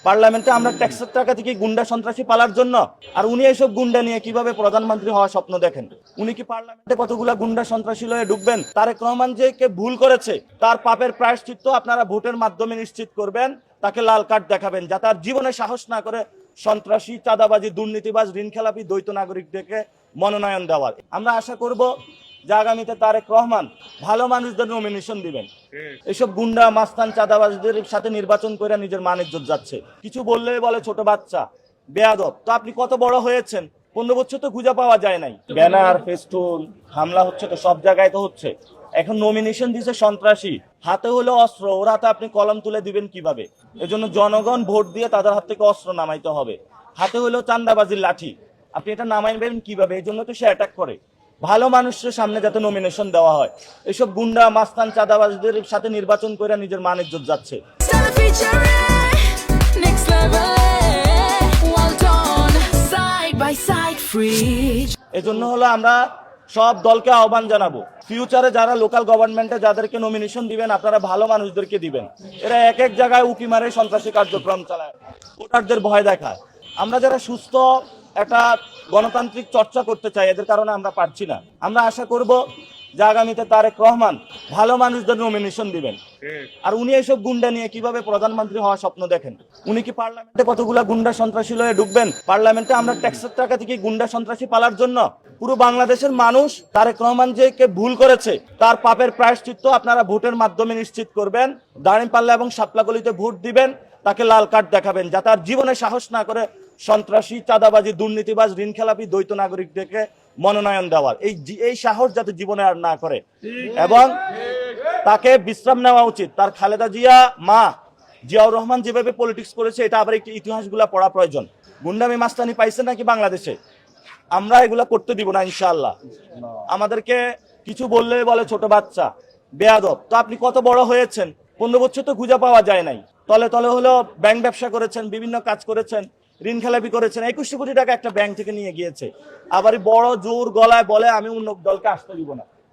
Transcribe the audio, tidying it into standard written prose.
পার্লামেন্টে আমরা ট্যাক্সের টাকা থেকে গুন্ডা সন্ত্রাসী পালার জন্য। আর উনি এইসব গুন্ডা নিয়ে কিভাবে প্রধানমন্ত্রী হওয়ার স্বপ্ন দেখেন? উনি কি পার্লামেন্টে কতগুলা গুন্ডা সন্ত্রাসী লয়ে ঢুকবেন? তারেক রহমান যে কে ভুল করেছে তার পাপের প্রায়শ্চিত্ত আপনারা ভোটের মাধ্যমে নিশ্চিত করবেন, তাকে লাল কার্ড দেখাবেন, যাতে আর জীবনে সাহস না করে সন্ত্রাসী, চাঁদাবাজি, দুর্নীতিবাজ, ঋণ খেলাপি, দ্বৈত নাগরিকদেরকে মনোনয়ন দেওয়ার। আমরা আশা করব যে আগামীতে তারেক রহমান ভালো মানুষদের নমিনেশন দিবেন। এইসব গুন্ডা, মাস্তান, চাঁদাবাজদের সাথে নির্বাচন করে নিজের মান ইজ্জত যাচ্ছে। কিছু বললেই বলে ছোট বাচ্চা, বেয়াদব। তো আপনি কত বড় হয়েছেন? 15 বছর তো খুঁজে পাওয়া যায় নাই। ব্যানার, ফেস্টুন, হামলা হচ্ছে তো সব জায়গায় তো হচ্ছে। এখন নমিনেশন দিছে সন্ত্রাসী, হাতে হলো অস্ত্র, ওর হাতে আপনি কলম তুলে দিবেন কিভাবে? এজন্য জনগণ ভোট দিয়ে তাদের হাত থেকে অস্ত্র নামাইতে হবে। হাতে হলো চান্দাবাজির লাঠি, আপনি এটা নামাইবেন কিভাবে? এই জন্য তো সে অ্যাটাক করে। ভালো মানুষের সামনে যাতে নমিনেশন দেওয়া হয়। এসব গুন্ডা, মাস্তান, চাঁদাবাজদের সাথে নির্বাচন করে নিজের মান ইজ্জত যাচ্ছে। এজন্য হলো আমরা সব দলকে আহ্বান জানাবো, ফিউচারে যারা লোকাল গভর্নমেন্টে যাদেরকে নমিনেশন দিবেন আপনারা ভালো মানুষদেরকে দিবেন। এরা এক এক জায়গায় উকি মারে সন্ত্রাসী কার্যক্রম চালায়, ভোটারদের ভয় দেখায়। আমরা যারা সুস্থ একটা গণতান্ত্রিক চর্চা করতে চাই, এদের কারণে আমরা পারছি না। আমরা আশা করব যে আগামীতে তারেক রহমান ভালো মানুষদের নমিনেশন দিবেন। আর উনি এইসব গুন্ডা নিয়ে কিভাবে প্রধানমন্ত্রী হওয়ার স্বপ্ন দেখেন? উনি কি পার্লামেন্টে কতগুলা গুন্ডা সন্ত্রাসী লয়ে ঢুকবেন? পার্লামেন্টে আমরা ট্যাক্সের টাকা থেকে গুন্ডা সন্ত্রাসী পালার জন্য? পুরো বাংলাদেশের মানুষ তারেক রহমান যে কে ভুল করেছে তার পাপের প্রায়শ্চিত্ত আপনারা ভোটের মাধ্যমে নিশ্চিত করবেন। দাঁড়িপাল্লা এবং শাপলাগলিতে ভোট দিবেন, তাকে লাল কার্ড দেখাবেন, যাতে আর জীবনে সাহস না করে সন্ত্রাসী, চাঁদাবাজি, দুর্নীতিবাজ, ঋণ খেলাপি, দ্বৈত নাগরিকদেরকে মনোনয়ন দেওয়ার। এই সাহস যাতে জীবনে আর না করে, এবং তাকে বিশ্রাম নেওয়া উচিত। তার খালেদা জিয়া মা জিয়াউর রহমান যেভাবে পলিটিক্স করেছে, এটা আবার একটি ইতিহাসগুলা পড়া প্রয়োজন। গুন্ডামি মাস্তানি পাইছে নাকি বাংলাদেশে? আমরা এগুলা করতে দিব না ইনশাআল্লাহ। আমাদেরকে কিছু বললেই বলে ছোট বাচ্চা, বেয়াদব। তো আপনি কত বড় হয়েছেন? 15 বছর তো খুঁজে পাওয়া যায় নাই। তলে তলে হলো ব্যাংক ব্যবসা করেছেন, বিভিন্ন কাজ করেছেন, ঋণ খেলাপি করেছেন। 21 কোটি টাকা একটা ব্যাংক থেকে নিয়ে গিয়েছে। আবার বড় জোর গলায় বলে আমি অন্য দলকে আসতে দিব না।